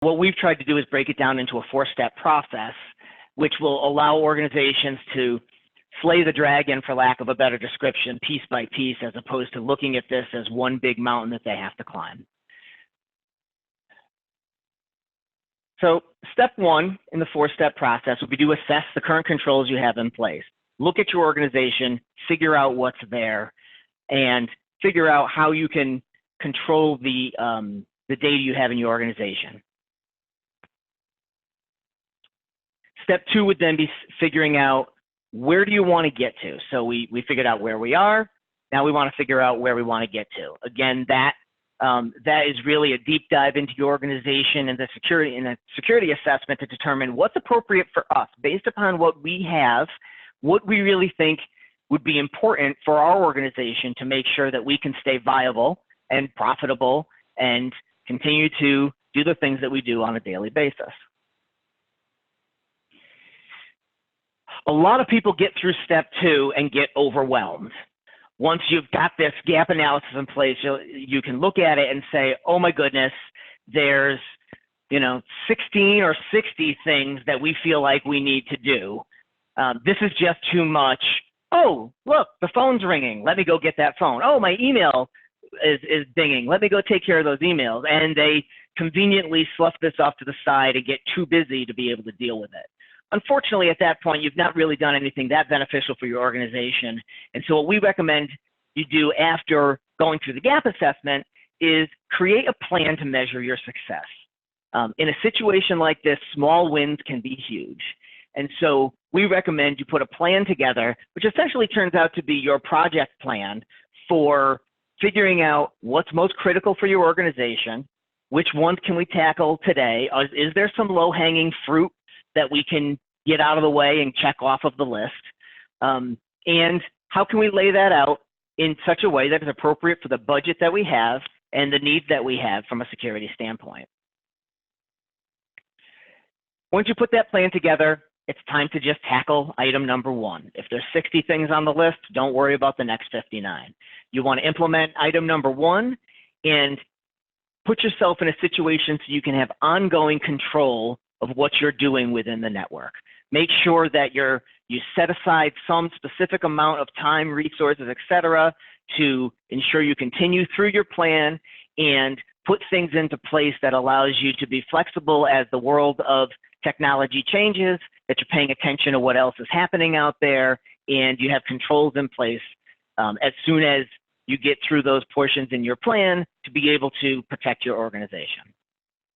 what we've tried to do is break it down into a 4-step process, which will allow organizations to slay the dragon, for lack of a better description, piece by piece, as opposed to looking at this as one big mountain that they have to climb. So step 1 in the 4-step process would be to assess the current controls you have in place. Look at your organization, figure out what's there, and figure out how you can control the data you have in your organization. Step 2 would then be figuring out, where do you want to get to? So we figured out where we are. Now we want to figure out where we want to get to. Again, that is really a deep dive into your organization and the security assessment to determine what's appropriate for us based upon what we have, what we really think would be important for our organization to make sure that we can stay viable and profitable and continue to do the things that we do on a daily basis. A lot of people get through step 2 and get overwhelmed. Once you've got this gap analysis in place, you can look at it and say, oh my goodness, there's 16 or 60 things that we feel like we need to do. This is just too much. Oh, look, the phone's ringing. Let me go get that phone. Oh, my email is dinging. Let me go take care of those emails. And they conveniently slough this off to the side and get too busy to be able to deal with it. Unfortunately, at that point, you've not really done anything that beneficial for your organization. And so what we recommend you do after going through the gap assessment is create a plan to measure your success. In a situation like this, small wins can be huge. And so we recommend you put a plan together, which essentially turns out to be your project plan for figuring out what's most critical for your organization, which ones can we tackle today, is there some low-hanging fruit that we can get out of the way and check off of the list, and how can we lay that out in such a way that is appropriate for the budget that we have and the needs that we have from a security standpoint. Once you put that plan together, it's time to just tackle item number 1. If there's 60 things on the list, don't worry about the next 59. You want to implement item number 1 and put yourself in a situation so you can have ongoing control of what you're doing within the network. Make sure that you set aside some specific amount of time, resources, etc., to ensure you continue through your plan and put things into place that allows you to be flexible as the world of technology changes, that you're paying attention to what else is happening out there, and you have controls in place as soon as you get through those portions in your plan to be able to protect your organization.